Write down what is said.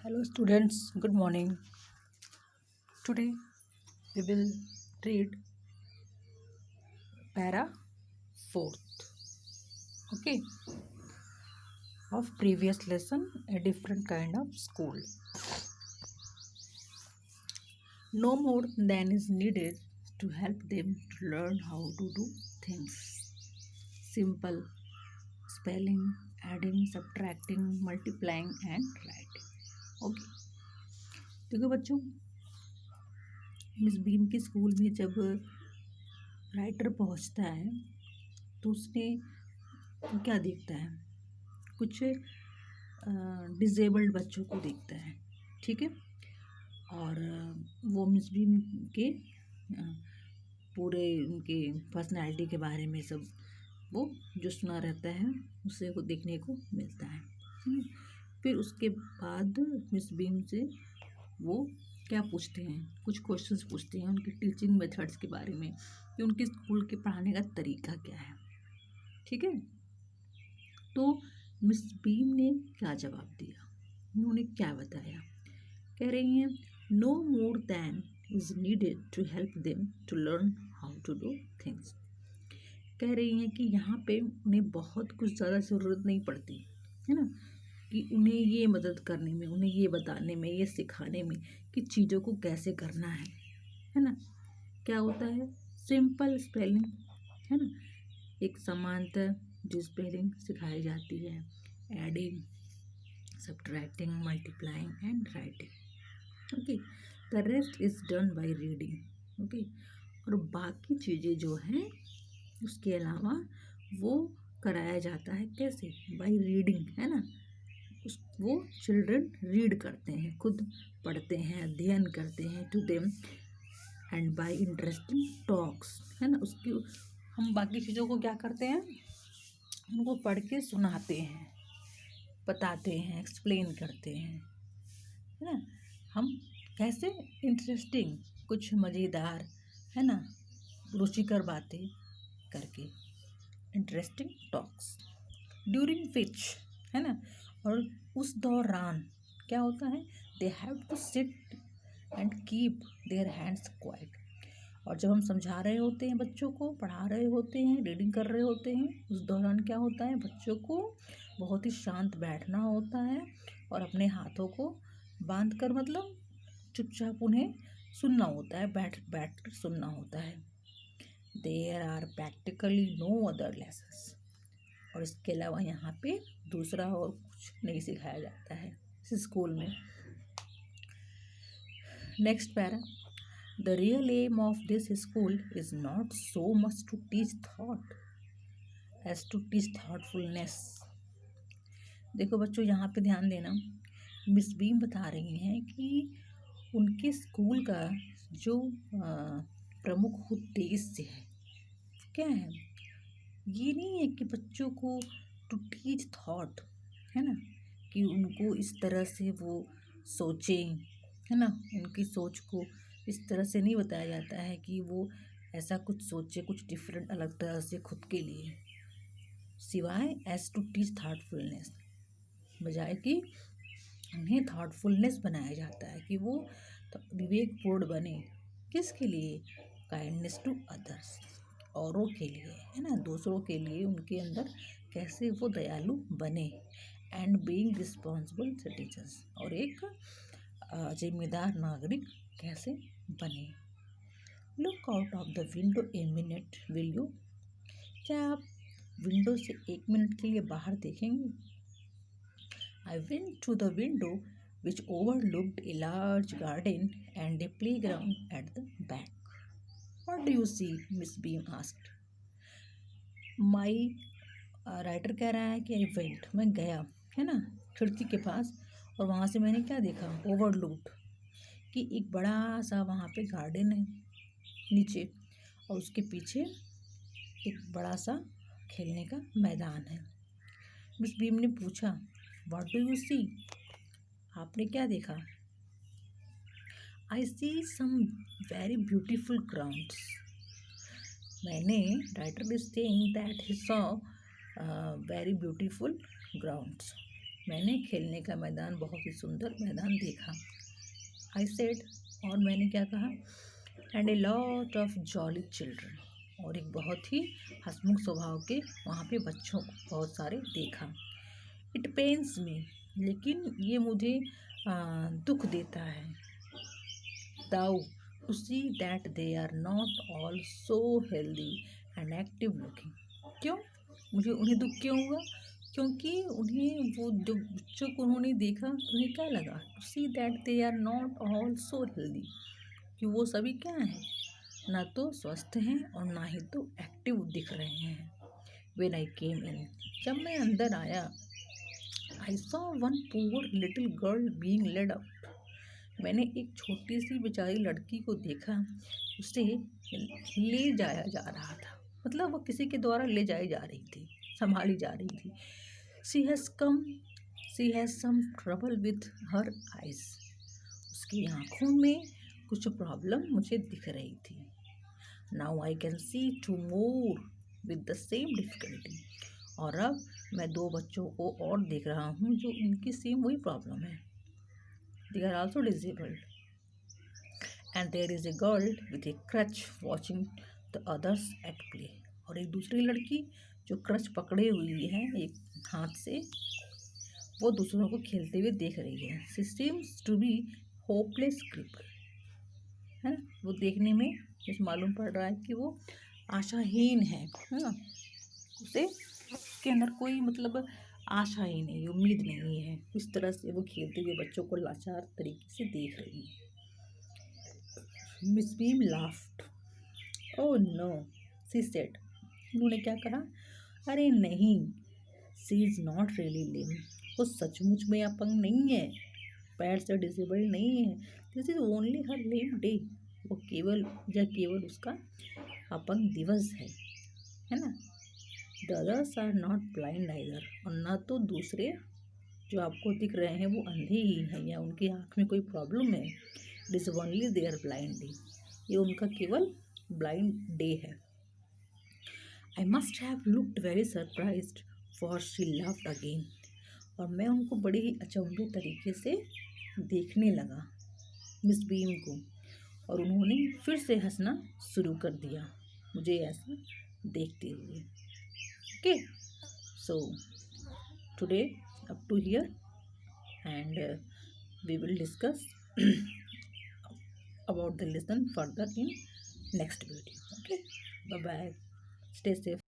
Hello students, good morning. Today we will read para 4th, okay, of previous lesson, a different kind of school. No more than is needed to help them to learn how to do things. Simple spelling, adding, subtracting, multiplying and writing. Okay. देखो बच्चों, miss beam के school में जब writer पहुंचता है तो उसने क्या देखता है, कुछ डिजेबल्ड बच्चों को देखता है, ठीक है। और वो मिस बीम के पूरे उनके पर्सनालिटी के बारे में सब वो जो सुना रहता है उसे को देखने को मिलता है। फिर उसके बाद मिस बीम से वो क्या पूछते हैं, कुछ क्वेश्चंस पूछते हैं उनके टीचिंग मेथड्स के बारे में कि उनके स्कूल के पढ़ाने का तरीका क्या है, ठीक है। तो मिस बीम ने क्या जवाब दिया, उन्होंने क्या बताया, कह रही हैं no more than is needed to help them to learn how to do things. कह रही हैं कि यहाँ पे उन्हें बहुत कुछ ज़्यादा ज़रूरत नहीं पड़ती है ना, कि उन्हें ये मदद करने में, उन्हें ये बताने में, ये सिखाने में कि चीज़ों को कैसे करना है ना। क्या होता है, सिंपल स्पेलिंग है ना, एक समांतर जो स्पेलिंग सिखाई जाती है, adding, subtracting, multiplying and writing, okay. The rest is done by reading, okay. और बाकी चीज़ें जो हैं उसके अलावा वो कराया जाता है कैसे, बाय रीडिंग, है ना। वो चिल्ड्रन रीड करते हैं, खुद पढ़ते हैं, अध्ययन करते हैं to them and by interesting talks, है ना। उसकी हम बाकी चीज़ों को क्या करते हैं, उनको पढ़ के सुनाते हैं, बताते हैं, एक्सप्लेन करते हैं, है ना। हम कैसे, इंटरेस्टिंग, कुछ मज़ेदार, है ना, रुचिकर बातें करके, इंटरेस्टिंग टॉक्स ड्यूरिंग विच, है ना। और उस दौरान क्या होता है, they have to sit and keep their hands quiet. और जब हम समझा रहे होते हैं बच्चों को, पढ़ा रहे होते हैं, रीडिंग कर रहे होते हैं, उस दौरान क्या होता है, बच्चों को बहुत ही शांत बैठना होता है और अपने हाथों को बांध कर, मतलब चुपचाप उन्हें सुनना होता है, बैठ बैठ कर सुनना होता है। There are practically no other lessons. और इसके अलावा यहाँ पे दूसरा और कुछ नहीं सिखाया जाता है इस स्कूल में। Next para, the real aim of this school is not so much to teach thought as to teach thoughtfulness. देखो बच्चों, यहाँ पे ध्यान देना, मिस बीम बता रही हैं कि उनके स्कूल का जो प्रमुख उद्देश्य है क्या है, ये नहीं है कि बच्चों को टू टीच थॉट, है ना, कि उनको इस तरह से वो सोचें, है ना। उनकी सोच को इस तरह से नहीं बताया जाता है कि वो ऐसा कुछ सोचे, कुछ डिफरेंट, अलग तरह से खुद के लिए, सिवाय एज टू टीच थॉटफुलनेस, बजाय कि उन्हें थॉटफुलनेस बनाया जाता है कि वो विवेकपूर्ण बने, किसके लिए, काइंडनेस टू अदर्स, औरों के लिए, है ना, दूसरों के लिए उनके अंदर कैसे वो दयालु बने, एंड बीइंग रिस्पॉन्सिबल सिटीजन्स, और एक जिम्मेदार नागरिक कैसे बने। Look out of the window a minute will you. क्या आप विंडो से 1 मिनट के लिए बाहर देखेंगे। I went to the window which overlooked a large garden and a playground at the back. What do you see? Miss Beam asked. My writer कह रहा है कि आई वेंट, मैं गया, है ना, खिड़की के पास, और वहाँ से मैंने क्या देखा, ओवरलुक्ड, कि एक बड़ा सा वहाँ पे गार्डन है नीचे, और उसके पीछे एक बड़ा सा खेलने का मैदान है। मिस बीम ने पूछा, व्हाट डू यू सी, आपने क्या देखा। आई सी सम वेरी ब्यूटिफुल ग्राउंड्स। मैंने, writer is saying that he saw very beautiful grounds, मैंने खेलने का मैदान बहुत ही सुंदर मैदान देखा। आई सेड, और मैंने क्या कहा, and a lot of jolly children, और एक बहुत ही हंसमुख स्वभाव के वहाँ पे बच्चों को बहुत सारे देखा। इट पेन्स मी, लेकिन ये मुझे दुख देता है, though to see that they are not all so healthy and active looking. क्यों मुझे उन्हें दुख क्यों हुआ? क्योंकि उन्हें वो जो बच्चों को उन्होंने देखा तो उन्हें क्या लगा, to see that they are not all so healthy, कि वो सभी क्या हैं, ना तो स्वस्थ हैं और ना ही तो एक्टिव दिख रहे हैं। व्हेन आई केम इन, जब मैं अंदर आया, I saw one poor little girl being laid out, मैंने एक छोटी सी बेचारी लड़की को देखा, उसे ले जाया जा रहा था, मतलब वो किसी के द्वारा ले जाई जा रही थी, संभाली जा रही थी। She has some trouble with her eyes, उसकी आँखों में कुछ प्रॉब्लम मुझे दिख रही थी। Now I can see two more with the same difficulty, और अब मैं 2 बच्चों को और देख रहा हूँ जो इनकी सेम वही प्रॉब्लम है। They are also disabled, and there is a girl with a crutch watching the others at play, और एक दूसरी लड़की जो क्रच पकड़े हुई है एक हाथ से, वो दूसरों को खेलते हुए देख रही है। She seems to be hopeless cripple, है ना, वो देखने में जैसे मालूम पड़ रहा है कि वो आशाहीन है ना, उसे उसके अंदर कोई मतलब आशा ही नहीं, उम्मीद नहीं है। इस तरह से वो खेलते हुए बच्चों को लाचार तरीके से देख रही है। Miss Beam laughed, oh no, she said, उन्होंने क्या कहा, अरे नहीं, she is not really lame, वो सचमुच में अपंग नहीं है, पैर से डिसेबल्ड नहीं है। This is only her lame day, वो केवल उसका अपंग दिवस है ना। The others are not blind either, और ना तो दूसरे जो आपको दिख रहे हैं वो अंधे ही हैं या उनकी आँख में कोई प्रॉब्लम है। It is only their blind day, ये उनका केवल ब्लाइंड डे है। I must have looked very surprised for she laughed again, और मैं उनको बड़े ही अचंभे तरीके से देखने लगा, मिस बीम को, और उन्होंने फिर से हंसना शुरू कर दिया मुझे ऐसा देखते हुए। Okay, so today up to here, and we will discuss about the lesson further in next video. Okay, bye bye, stay safe.